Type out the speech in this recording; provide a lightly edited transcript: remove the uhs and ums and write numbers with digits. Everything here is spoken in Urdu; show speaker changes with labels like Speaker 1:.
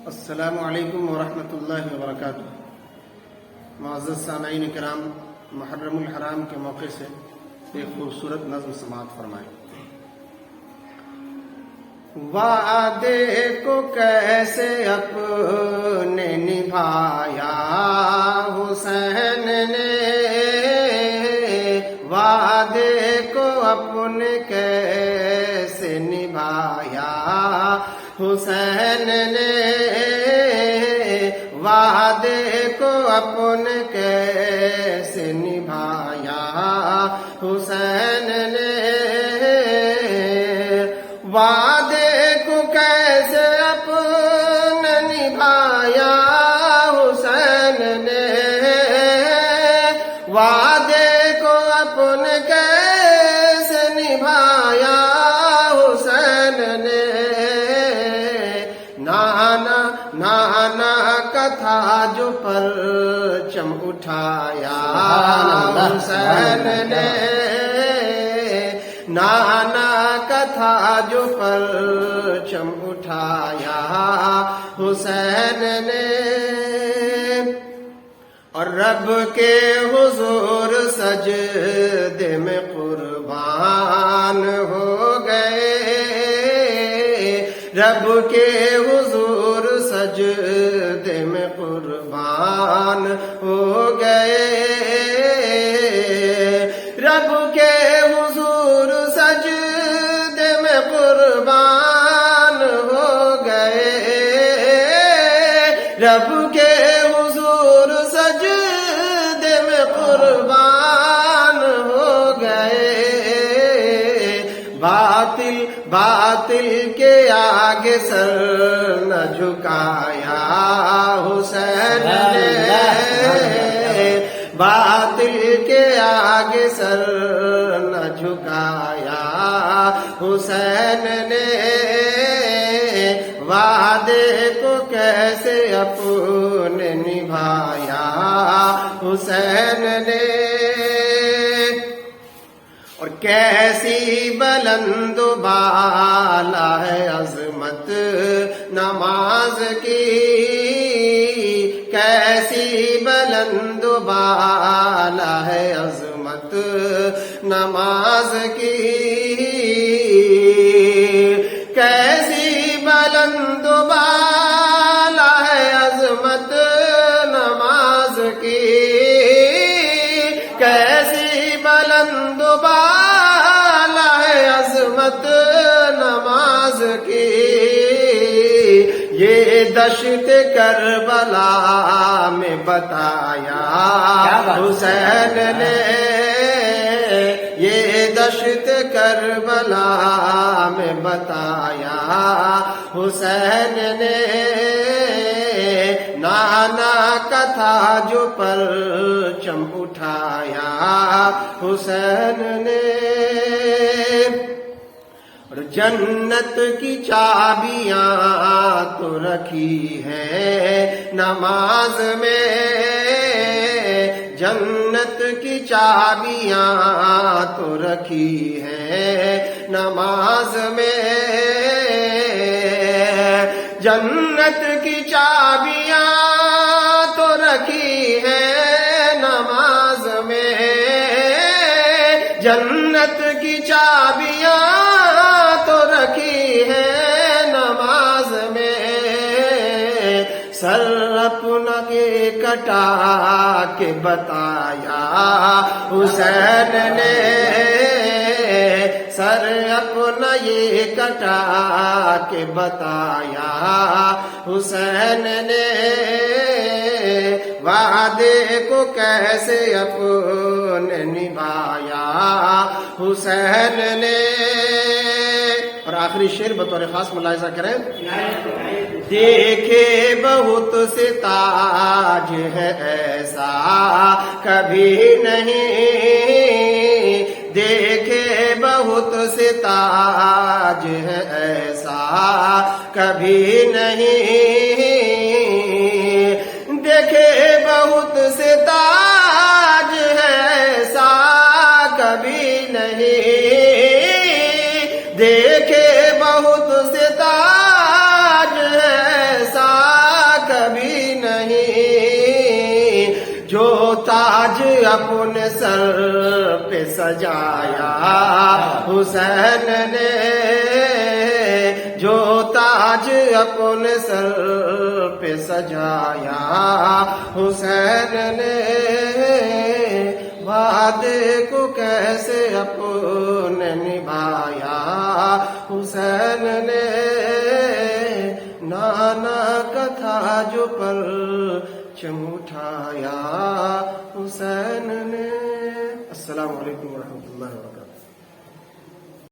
Speaker 1: السلام علیکم ورحمۃ اللہ وبرکاتہ۔ معزز سامعین کرام، محرم الحرام کے موقع سے ایک خوبصورت نظم سماعت فرمائیں۔ وعدے کو کیسے اپنے نبھایا حسین نے، وعدے کو اپنے کیسے نبھایا حسین نے، وعدے کو اپنے کیسے نبھایا حسین نے، وعدے کو کیسے اپنے نبھایا حسین نے، وعدے کو اپنے کیسے نبھایا حسین نے، نانا کا تھا جو پرچم اٹھایا حسین نے، نانا کا تھا جو پرچم اٹھایا حسین نے، اور رب کے حضور سجدے میں قربان ہو گئے، رب کے حضور سجدے میں قربان ہو گئے، رب کے حضور سجدے میں قربان ہو گئے، رب کے حضور سجدے میں قربان ہو گئے، باطل کے آگے سر نہ جھکایا حسین نے، باطل کے آگے سر نہ جھکایا حسین نے، وعدے کو کیسے اپنے نبھایا حسین نے، اور کیسی بلند و بالا ہے عظمت نماز کی، کیسی بلند و بالا ہے عظمت نماز کی، کیسی بلند و بالا ہے عظمت نماز کی، کیسی بلند و بالا ہے عظمت نماز کی، یہ دشت کربلا میں بتایا حسین نے، یہ دشت کربلا میں بتایا حسین نے، نانا کا تھا جو پرچم اٹھایا حسین نے، اور جنت کی چابیاں تو رکھی ہے نماز میں، جنت کی چابیاں تو رکھی ہے نماز میں، جنت کی چابیاں تو رکھی ہے نماز میں، جنت کی چابیاں تو رکھی ہے نماز میں، سر اپنا کے کٹا کے بتایا حسین نے، سر اپنا یہ کٹا کے بتایا حسین نے، وعدے کو کیسے اپنے نبھایا حسین نے، اور آخری شعر بطور خاص ملاحظہ کریں، دیکھے بہت سے تاج ہے ایسا کبھی نہیں، دیکھے بہت سے تاج ہے ایسا کبھی نہیں، دیکھے بہت سے تاج ہے ایسا کبھی نہیں، دیکھے بہت سے تاج ایسا تاج اپنے سر پہ سجایا حسین نے، جو تاج اپنے سر پہ سجایا حسین نے، وعدے کو کیسے اپنے نبھایا حسین نے، نانا کا تھا جو پرچم اٹھایا حسین نے۔ السلام علیکم ورحمۃ اللہ وبرکاتہ۔